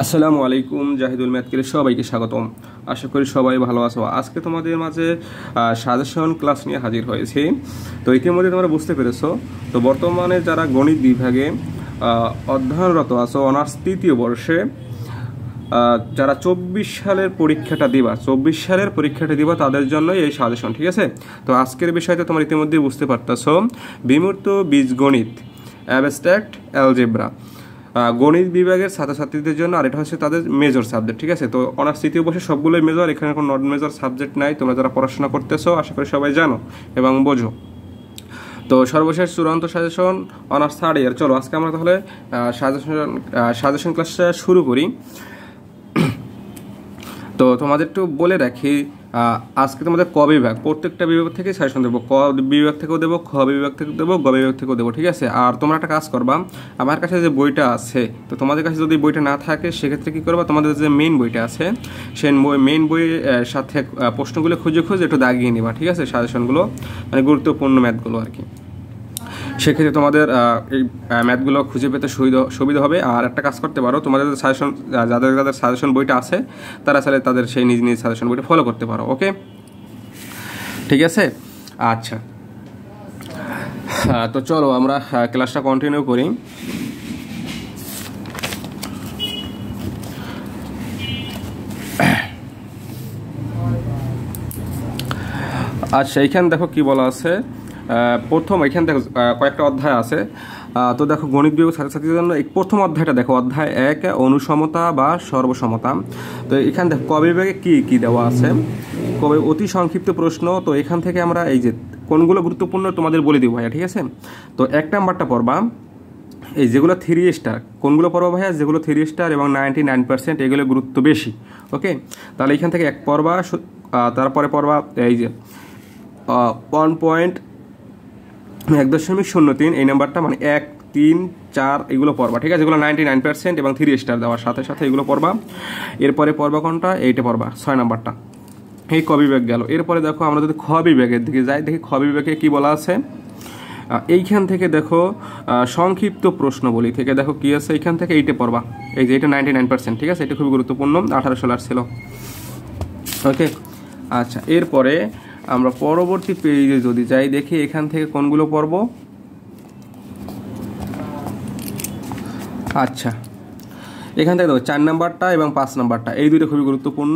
আসসালামু আলাইকুম, জাহিদুল ম্যাথকে সবাইকে স্বাগতম। আশা করি সবাই ভালো আছো। আজকে তোমাদের মাঝে সাজেশন ক্লাস নিয়ে হাজির হয়েছি। তো ইতিমধ্যে তোমরা বুঝতে পেরেছো, তো বর্তমানে যারা গণিত বিভাগে অধ্যয়নরত আছো অনার্স তৃতীয় বর্ষে, যারা 24 সালের পরীক্ষাটা দিবা তাদের জন্য এই সাজেশন, ঠিক আছে? তো আজকের বিষয়টা তোমরা ইতিমধ্যে বুঝতে পারতেছো, বিমূর্ত বীজগণিত, অ্যাবস্ট্রাক্ট অ্যালজেব্রা, গণিত বিভাগের ছাত্রছাত্রীদের জন্য। আর এটা হচ্ছে তাদের মেজর সাবজেক্ট, ঠিক আছে? তো অনার্স তৃতীয় বর্ষে সবগুলোই মেজর, এখানে কোনো নন মেজর সাবজেক্ট নাই। তোমরা যারা পড়াশোনা করতেছো আশা করি সবাই জানো এবং বোঝো। তো সর্বশেষ চূড়ান্ত সাজেশন অনার্স থার্ড ইয়ার। চলো আজকে আমরা তাহলে সাজেশন ক্লাসটা শুরু করি। তো তোমাদের একটু বলে রাখি, আজকে তোমাদের ক বিভাগ, প্রত্যেকটা বিভাগ থেকে সাজেশন দেবো। ক বিভাগ থেকেও দেবো, খ বিভাগ থেকে দেবো, গ বিভাগ থেকেও দেবো, ঠিক আছে? আর তোমরা একটা কাজ করবা, আমার কাছে যে বইটা আছে, তো তোমাদের কাছে যদি বইটা না থাকে সেক্ষেত্রে কী করবা, তোমাদের যে মেইন বইটা আছে সেই মেইন বইয়ের সাথে প্রশ্নগুলো খুঁজে একটু দাগিয়ে নিবা, ঠিক আছে? সাজেশনগুলো মানে গুরুত্বপূর্ণ ম্যাথগুলো আর কি। সেক্ষেত্রে তোমাদের এই ম্যাথগুলো খুঁজে পেতে সুবিধা হবে। আর একটা কাজ করতে পারো, তোমাদের সাজেশন যাদের সাজেশন বইটা আছে তারা চাইলে তাদের সেই নিজ সাজেশন বইটা ফলো করতে পারো। ওকে, ঠিক আছে? আচ্ছা, তো চলো আমরা ক্লাসটা কন্টিনিউ করি। আচ্ছা, এইখানে দেখো কি বলা আছে। প্রথম এখানে দেখো কয়েকটা অধ্যায় আছে। তো দেখো গণিত বিভাগ ছাত্রছাত্রীদের জন্য এই প্রথম অধ্যায়টা দেখো, অধ্যায় 1 অনুসমতা বা সর্বসমতা। তো এখানে দেখো ক বিভাগে কি কি দেওয়া আছে, কবে অতি সংক্ষিপ্ত প্রশ্ন। তো এখান থেকে আমরা এই যে কোনগুলো গুরুত্বপূর্ণ তোমাদের বলে দিব ভাইয়া, ঠিক আছে? তো 1 নাম্বারটা পড়বা এই যেগুলো 3 স্টার, কোনগুলো পড়বা ভাইয়া, যেগুলো 3 স্টার এবং 99% এগুলো গুরুত্ব বেশি। ওকে, তাহলে এখান থেকে 1 পড়বা, তারপরে পড়বা এই যে 1.03 এই নাম্বারটা, মানে 1, 3, 4 এগুলো পড়বা, ঠিক আছে? এগুলো 99% এবং 3 স্টার দেওয়ার সাথে সাথে এগুলো পড়বা। এরপরে পড়বা কোনটা, এইটা পড়বা 6 নাম্বারটা। এই ক বিভাগ গেল। এরপরে দেখো আমরা যদি খ বিভাগের দিকে যাই, দেখি খ বিভাগে কি বলা আছে। এইখান থেকে দেখো সংক্ষিপ্ত প্রশ্ন বলি থেকে দেখো কি আছে, এইখান থেকে এইটা পড়বা। এই যে এটা 99%, ঠিক আছে? এটা খুবই গুরুত্বপূর্ণ, 18 সাল ছিল। ওকে, আচ্ছা, এরপরে আমরা পরবর্তী পেজে যদি যাই, দেখি এখান থেকে কোনগুলো পড়ব। আচ্ছা, এখান থেকে দেখো 4 নাম্বারটা এবং 5 নাম্বারটা, এই দুটো খুবই গুরুত্বপূর্ণ,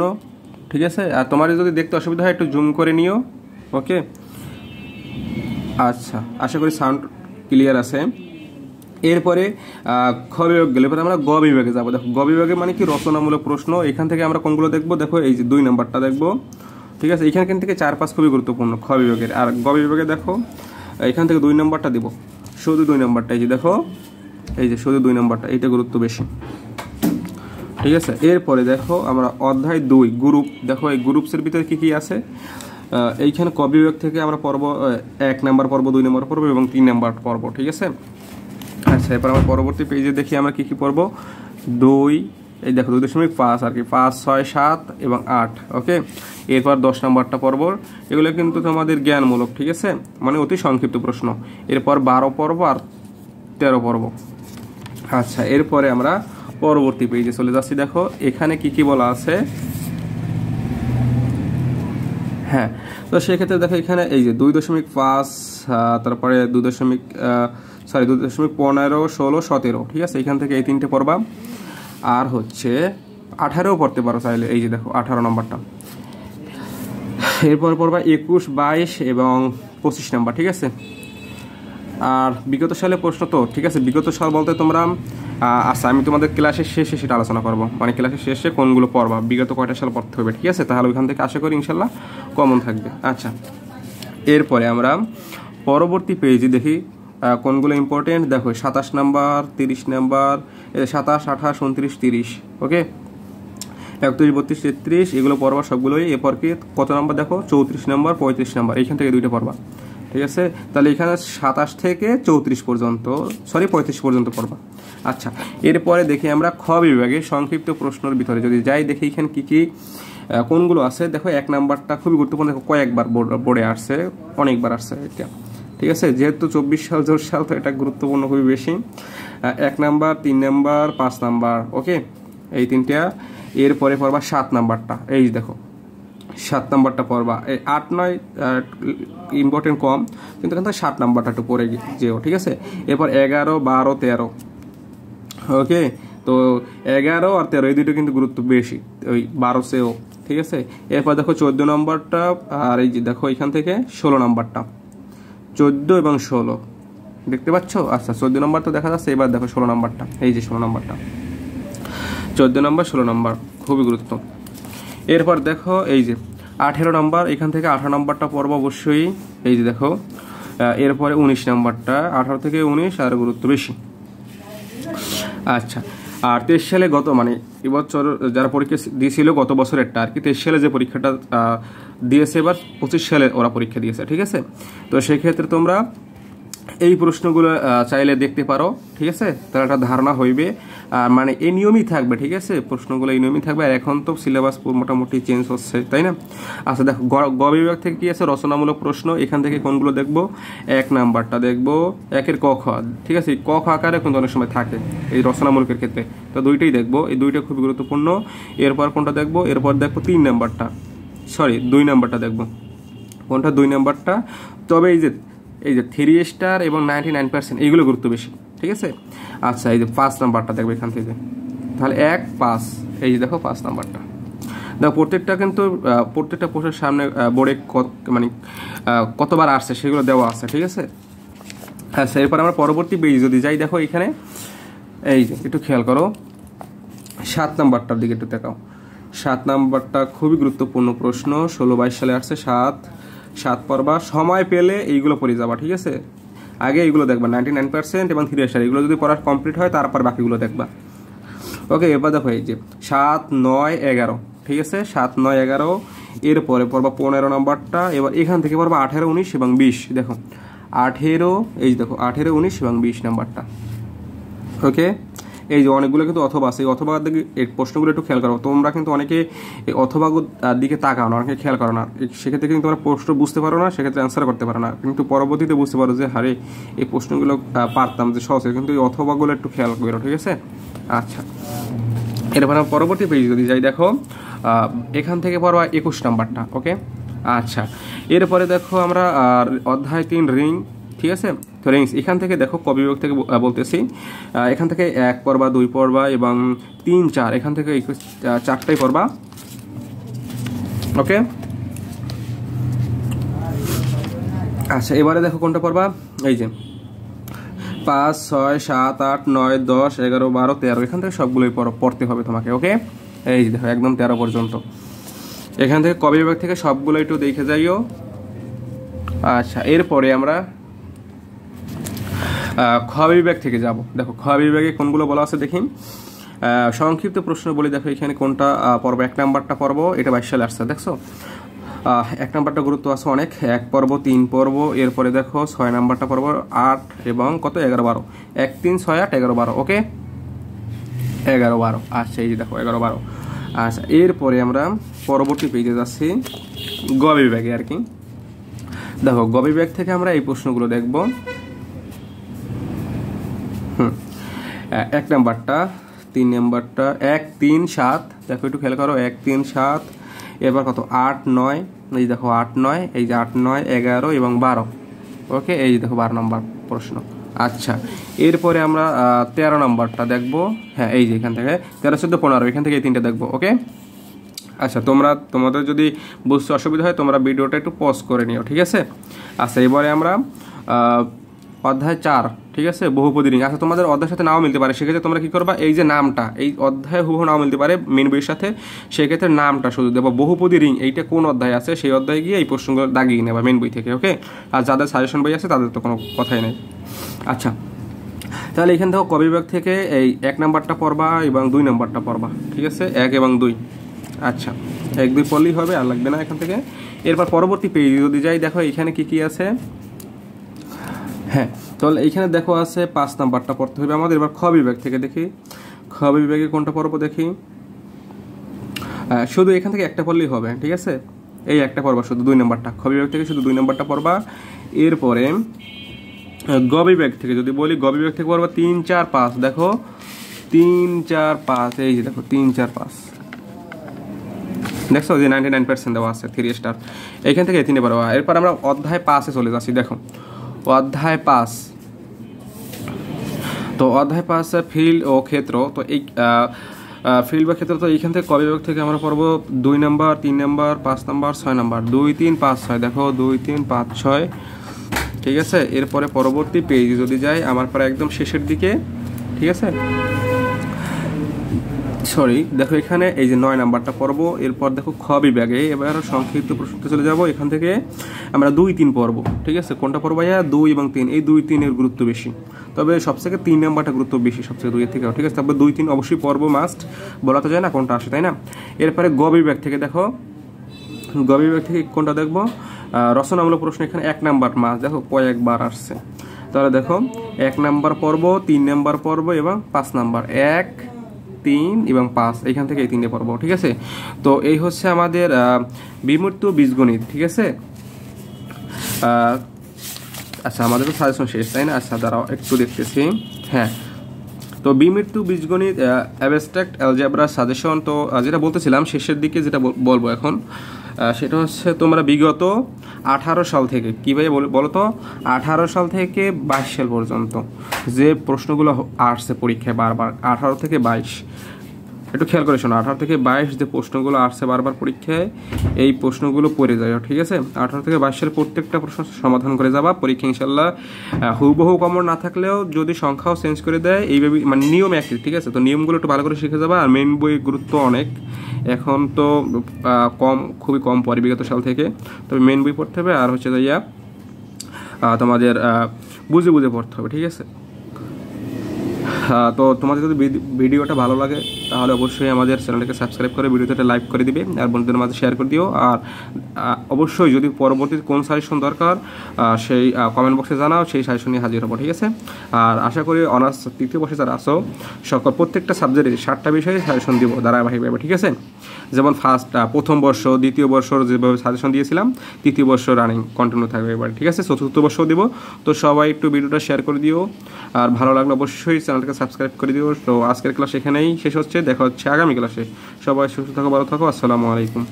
ঠিক আছে? আর তোমার যদি দেখতে অসুবিধা হয় একটু জুম করে নিও। ওকে, আচ্ছা, আশা করি সাউন্ড ক্লিয়ার আছে। এরপরে খ বিভাগ গেলে এরপরে আমরা গ বিভাগে যাবো। দেখো গ বিভাগে মানে কি, রচনামূলক প্রশ্ন। এখান থেকে আমরা কোনগুলো দেখবো, দেখো এই যে 2 নাম্বারটা দেখবো, ঠিক আছে? এখান থেকে 4-5 খুবই গুরুত্বপূর্ণ খ বিভাগের। আর গ বিভাগে দেখো এখান থেকে 2 নাম্বারটা দিব, শুধু 2 নাম্বারটা, এই যে দেখো এই যে শুধু 2 নাম্বারটা, এইটা গুরুত্ব বেশি, ঠিক আছে? এরপরে দেখো আমরা অধ্যায় 2 গ্রুপ, দেখো এই গ্রুপসের ভিতরে কি কি আছে। এইখানে ক বিভাগ থেকে আমরা পড়ব 1 নাম্বার পড়ব, 2 নাম্বার পড়ব এবং 3 নাম্বার পড়ব, ঠিক আছে? আচ্ছা, এরপর আমরা পরবর্তী পেজে দেখি আমরা কি কি পড়ব। 2, এই দেখো 2.5 আর কি, 5, 6, 7 এবং 8। ওকে, এরপর 10 নাম্বারটা পড়ব। এগুলো কিন্তু তোমাদের জ্ঞানমূলক, ঠিক আছে? মানে অতি সংক্ষিপ্ত প্রশ্ন। এরপর 12 পড়ব আর 13 পড়ব। আচ্ছা, এরপরে আমরা পরবর্তী পেজে চলে যাচ্ছি। দেখো এখানে কি কি বলা আছে। হ্যাঁ, তো সেক্ষেত্রে দেখো এখানে এই যে 2.5, তারপরে 2.15, 16, 17, ঠিক আছে? এখান থেকে এই 3টে পড়বা। আর হচ্ছে 18 পড়তে পারো চাইলে, এই যে দেখো 18 নম্বরটা। এরপর পড়বা 21, 22 এবং 25 নাম্বার, ঠিক আছে? আর বিগত সালে প্রশ্ন তো, ঠিক আছে? বিগত সাল বলতে তোমরা আচ্ছা, আমি তোমাদের ক্লাসের শেষে সেটা আলোচনা করবো, মানে ক্লাসের শেষে কোনগুলো পড়বা, বিগত কয়টা সাল পড়তে হবে, ঠিক আছে? তাহলে ওইখান থেকে আশা করি ইনশাল্লাহ কমন থাকবে। আচ্ছা, এরপরে আমরা পরবর্তী পেজে দেখি কোনগুলো ইম্পর্টেন্ট। দেখো 27 নাম্বার, 30 নাম্বার, 27, 28, 29, 30। ওকে, 31, 32, 33 এগুলো পড়বা সবগুলোই। এরপর কি কত নাম্বার দেখো, 34 নাম্বার, 35 নাম্বার, এইখান থেকে 2টা পড়বা, ঠিক আছে? তাহলে এখানে 27 থেকে 34 পর্যন্ত, 35 পর্যন্ত পড়বা। আচ্ছা, এরপরে দেখি আমরা খ বিভাগে সংক্ষিপ্ত প্রশ্নের ভিতরে যদি যাই, দেখি এখানে কি কি কোনগুলো আছে। দেখো 1 নাম্বারটা খুবই গুরুত্বপূর্ণ, দেখো কয়েকবার বোর্ডে আসছে, অনেকবার আসছে এটা, ঠিক আছে? যেহেতু 24 সাল 24 সাল, তো এটা গুরুত্বপূর্ণ খুবই বেশি। 1 নাম্বার, 3 নাম্বার, 5 নাম্বার। ওকে, এই তিনটা। এরপরে পড়বা 7 নাম্বারটা, এই দেখো 7 নাম্বারটা পড়বা। এই 8 9 ইম্পর্টেন্ট কম, কিন্তু এখান থেকে 7 নাম্বারটা একটু পড়ে যেও, ঠিক আছে। এরপর 11 12 13, ওকে। তো 11 আর 13 এই দুটো কিন্তু গুরুত্ব বেশি ওই 12 চেয়েও, ঠিক আছে। এরপর দেখো 14 নম্বরটা, আর এই যে দেখো এখান থেকে 16 নাম্বারটা, 14 এবং 16 দেখতে পাচ্ছ। আচ্ছা 14 নম্বর তো দেখা যাচ্ছে, এবার দেখো 16 নাম্বারটা, এই যে 16 নাম্বারটা, 14 নম্বর 16 নাম্বার খুবই গুরুত্ব। এরপর দেখো এই যে 18 নাম্বার, এখান থেকে 18 নাম্বারটা পড়বো অবশ্যই, এই যে দেখো। এরপরে 19 নাম্বারটা, 18 থেকে 19 আর গুরুত্ব বেশি। আচ্ছা, আর 23 সালে মানে এবছর যারা পরীক্ষা দিয়েছিল গত বছরেরটা আর কি, 23 সালে যে পরীক্ষাটা দিয়েছে, এবার 25 সালে ওরা পরীক্ষা দিয়েছে, ঠিক আছে। তো সেই ক্ষেত্রে তোমরা এই প্রশ্নগুলো চাইলে দেখতে পারো, ঠিক আছে। তাহলে একটা ধারণা হইবে, মানে এই নিয়মই থাকবে, ঠিক আছে। প্রশ্নগুলো এই নিয়মই থাকবে। আর এখন তো সিলেবাস মোটামুটি চেঞ্জ হচ্ছে, তাই না। আচ্ছা দেখো গ বিভাগ থেকে কি আছে, রচনামূলক প্রশ্ন। এখান থেকে কোনগুলো দেখবো, 1 নাম্বারটা দেখবো, 1-এর ক খ, ঠিক আছে। ক খ আকারে কিন্তু অনেক সময় থাকে এই রচনামূলকের ক্ষেত্রে, তো দুইটাই দেখবো, এই দুইটা খুবই গুরুত্বপূর্ণ। এরপর কোনটা দেখবো, এরপর দেখবো 3 নাম্বারটা, সরি 2 নাম্বারটা দেখবো। কোনটা, 2 নাম্বারটা। তবে এই যে 3 স্টার এবং 99% এইগুলো গুরুত্ব বেশি, ঠিক আছে। আচ্ছা এই যে 5 নাম্বারটা দেখবো এখান থেকে, তাহলে 1 5, এই যে দেখো 5 নাম্বারটা দেখো। প্রত্যেকটা কিন্তু প্রত্যেকটা প্রশ্নের সামনে বোর্ডে মানে কতবার আসছে সেগুলো দেওয়া আছে, ঠিক আছে। আচ্ছা এরপর আমরা পরবর্তী পেজ যদি যাই, দেখো এখানে এই যে একটু খেয়াল করো 7 নাম্বারটার দিকে একটু দেখাও। 7 নাম্বারটা খুবই গুরুত্বপূর্ণ প্রশ্ন, 16-22 সালে আসছে। 7 পড়বা, সময় পেলে এইগুলো পড়ে যাবা, ঠিক আছে। আগে এইগুলো দেখবা 99% এবং 3 স্টার, এগুলো যদি পড়া কমপ্লিট হয় তারপর বাকিগুলো দেখবা, ওকে। এবার দেখো এই যে 7 9 11, ঠিক আছে। 7 9 11, এরপরে পড়বা 15 নাম্বারটা। এবার এখান থেকে পড়বা 18 19 এবং 20, দেখো 18, এই যে দেখো 18 19 এবং 20 নাম্বারটা, ওকে। এই যে অনেকগুলো কিন্তু অথবা আছে, অথবা দিকে এই প্রশ্নগুলো একটু খেয়াল করো। তোমরা কিন্তু অনেকে এই অথবা দিকে তাকাও না, অনেকে খেয়াল করো না, সেক্ষেত্রে কিন্তু তোমরা প্রশ্ন বুঝতে পারো না, সেক্ষেত্রে অ্যান্সার করতে পারো না। কিন্তু পরবর্তীতে বুঝতে পারো যে হারে এই প্রশ্নগুলো পারতাম যে সহজে, কিন্তু এই অথবাগুলো একটু খেয়াল করো, ঠিক আছে। আচ্ছা এরপর পরবর্তী পেজ যদি যাই, দেখো এখান থেকে পড়বা 21 নাম্বারটা, ওকে। আচ্ছা এরপরে দেখো আমরা অধ্যায় 3 রিং, ঠিক আছে। তো রিংস এখান থেকে দেখো ক বিভাগ থেকে বলতেছি, এখান থেকে 1 পড়বা, 2 পড়বা এবং 3 4, এখান থেকে 4টাই পড়বা, ওকে। আচ্ছা এবারে দেখো কোনটা পড়বা, এই যে 5 6 7 8 9 10 11 12 13, এখান থেকে সবগুলোই পড়তে হবে তোমাকে, ওকে। এই দেখো একদম 13 পর্যন্ত, এখান থেকে ক বিভাগ থেকে সবগুলো একটু দেখে যাইও। আচ্ছা এরপরে আমরা খ বিভাগ থেকে যাব। দেখো খ বিভাগে কোনগুলো বলা আছে দেখি, সংক্ষিপ্ত প্রশ্ন বলি। দেখো এখানে কোনটা পর্ব, 1 নাম্বারটা পর্ব, এটা 22 সালে আসছে, দেখছো। 1 নাম্বারটা গুরুত্ব আছে অনেক, 1 পর্ব 3 পর্ব। এরপরে দেখো 6 নাম্বারটা পর্ব 8 এবং কত 11 12, 1 3 6 8 11 12, ওকে 11 12। আচ্ছা এই যে দেখো 11 12। আচ্ছা এরপরে আমরা পরবর্তী পেজে যাচ্ছি, গ বিভাগে আর কি। দেখো গ বিভাগ থেকে আমরা এই প্রশ্নগুলো দেখব। 1 নাম্বারটা, 3 নাম্বারটা, 1 3 7, দেখো একটু খেয়াল করো, 1 3 7। এবার কত 8 9, এই দেখো 8 9, এই যে 8 9 11 এবং 12, ওকে। এই দেখো 12 নাম্বার প্রশ্ন। আচ্ছা এরপরে আমরা 13 নাম্বারটা দেখব। হ্যাঁ এই যে এখান থেকে 13 14 15, এখান থেকে এই 3টা দেখবো, ওকে। আচ্ছা তোমাদের যদি বুঝতে অসুবিধা হয় তোমরা ভিডিওটা একটু পজ করে নিও, ঠিক আছে। আচ্ছা এবারে আমরা অধ্যায় 4, ঠিক আছে, বহুপদী রিং। আচ্ছা তোমাদের অধ্যায়ের সাথে নাও মিলতে পারে, সেক্ষেত্রে তোমরা কি করবা, এই যে নামটা, এই অধ্যায় হুবহু নাও মিলতে পারে মেন বইয়ের সাথে, সেক্ষেত্রে নামটা শুধু দেবো। বহুপদী রিং এইটা কোন অধ্যায় আছে সেই অধ্যায়ে গিয়ে এই প্রশ্নগুলো দাগিয়ে নেবা মেন বই থেকে, ওকে। আর যাদের সাজেশন বই আছে তাদের তো কোনো কথাই নেই। আচ্ছা তাহলে এখান থেকে ক বিভাগ থেকে এই 1 নাম্বারটা পড়বা এবং 2 নাম্বারটা পড়বা, ঠিক আছে, 1 এবং 2। আচ্ছা 1 2 পড়লেই হবে, আর লাগবে না এখান থেকে। এরপর পরবর্তী পেজ যদি যাই, দেখো এখানে কি কি আছে। হ্যাঁ তাহলে এইখানে দেখো আছে 5 নাম্বারটা পড়তে হবে আমাদের। এবার খ বিভাগ থেকে দেখি, খ বিভাগে কোনটা পড়বো দেখি। শুধু এখান থেকে একটা পড়লেই হবে, ঠিক আছে, এই একটা পড়বা শুধু 2 নাম্বারটা, খ বিভাগ থেকে শুধু 2 নাম্বারটা পড়বা। এরপরে গ বিভাগ থেকে যদি বলি, গ বিভাগ থেকে পড়বা 3 4 5, দেখো 3 4 5, এই যে দেখো 3 4 5 দেখছো যে 99% দেওয়া আছে 3 স্টার। এইখান থেকে 3 পারবো। এরপর আমরা অধ্যায় 5-এ চলে যাচ্ছি। দেখো অধ্যায় 5, তো অধ্যায় 5 ফিল্ড ও ক্ষেত্র। তো এই ফিল্ড বা ক্ষেত্র, তো এইখান থেকে ক বিভাগ থেকে আমরা পড়বো 2 নাম্বার, 3 নাম্বার, 5 নাম্বার, 6 নাম্বার, 2 3 5 6। দেখো 2 3 5 6, ঠিক আছে। এরপরে পরবর্তী পেজে যদি যাই, আমার পরে একদম শেষের দিকে, ঠিক আছে, সরি, দেখো এখানে এই যে 9 নাম্বারটা পড়বো। এরপর দেখো খ বিভাগে এবার সংক্ষিপ্ত প্রশ্নতে চলে যাব। এখান থেকে আমরা 2 3 পড়বো, ঠিক আছে। কোনটা পড়বো ভাইয়া? 2 এবং 3, এই 2 3 এর গুরুত্ব বেশি, তবে সবথেকে 3 নাম্বারটা গুরুত্ব বেশি সবথেকে 2 এর থেকে, ঠিক আছে। তারপর 2 3 অবশ্যই পড়বো, মাস্ট, বলা তো যায় না কোনটা আসে, তাই না। এরপরে গ বিভাগ থেকে দেখো, গ বিভাগ থেকে কোনটা দেখবো? রচনামূলক প্রশ্ন। এখানে 1 নাম্বার মাস দেখো কয়েকবার আসছে, তাহলে দেখো 1 নাম্বার পর্ব, 3 নাম্বার পর্ব এবং 5 নাম্বার, 1 3 এবং 5, এইখান থেকে এই 3টে পর্ব, ঠিক আছে। তো এই হচ্ছে আমাদের বিমূর্ত বীজগণিত, ঠিক আছে। আচ্ছা, আমাদের তো সাজেশন শেষ, তাই না? আচ্ছা দাঁড়াও একটু দেখতেছি। হ্যাঁ, তো বিমূর্ত বীজগণিত অ্যাবস্ট্রাক্ট অ্যালজেব্রা সাজেশন। তো যেটা বলতেছিলাম শেষের দিকে, যেটা বলবো এখন, সেটা হচ্ছে তোমরা বিগত 18 সাল থেকে, কীভাবে বলো তো, 18 সাল থেকে 22 সাল পর্যন্ত যে প্রশ্নগুলো আসছে পরীক্ষায় বারবার, 18 থেকে 22, একটু খেয়াল করে শোনো, 18 থেকে 22 যে প্রশ্নগুলো আসছে বারবার পরীক্ষায়, এই প্রশ্নগুলো পড়ে যায়, ঠিক আছে। 18 থেকে 22 সালের প্রত্যেকটা প্রশ্ন সমাধান করে যাবা পরীক্ষা ইনশাল্লাহ। হুবহু কমন না থাকলেও যদি সংখ্যাও চেঞ্জ করে দেয়, এইভাবে মানে নিয়ম একই, ঠিক আছে। তো নিয়মগুলো একটু ভালো করে শিখে যাবা। আর মেন বই গুরুত্ব অনেক, এখন তো খুবই কম পড়ে বিগত সাল থেকে, তবে মেন বই পড়তে হবে। আর হচ্ছে যাইয়া তোমাদের বুঝে বুঝে পড়তে হবে, ঠিক আছে। তো তোমাদের যদি ভিডিওটা ভালো লাগে তাহলে অবশ্যই আমাদের চ্যানেলটাকে সাবস্ক্রাইব করে ভিডিওতে লাইক করে দিবে, আর বন্ধুদের মাঝে শেয়ার করে দিও। আর অবশ্যই যদি পরবর্তীতে কোন সাজেশন দরকার সেই কমেন্ট বক্সে জানাও, সেই সাজেশন নিয়ে হাজির হবো, ঠিক আছে। আর আশা করি অনার্স 3য় বর্ষে যারা আসো সকল প্রত্যেকটা সাবজেক্টে 7টা বিষয়ে সাজেশন দিব ধারাবাহিকভাবে, ঠিক আছে। যেমন প্রথম বর্ষ, দ্বিতীয় বর্ষর যেভাবে সাজেশন দিয়েছিলাম, তৃতীয় বর্ষ রানিং কন্টিনিউ থাকবে এবার, ঠিক আছে। চতুর্থ বর্ষও দিব। তো সবাই একটু ভিডিওটা শেয়ার করে দিও, আর ভালো লাগলে অবশ্যই চ্যানেলটাকে সাবস্ক্রাইব করে দিও। তো আজকের ক্লাস এখানেই শেষ হচ্ছে, দেখা হচ্ছে আগামী ক্লাসে। সবাই সুস্থ থাকো, ভালো থাকো, আসসালামু আলাইকুম।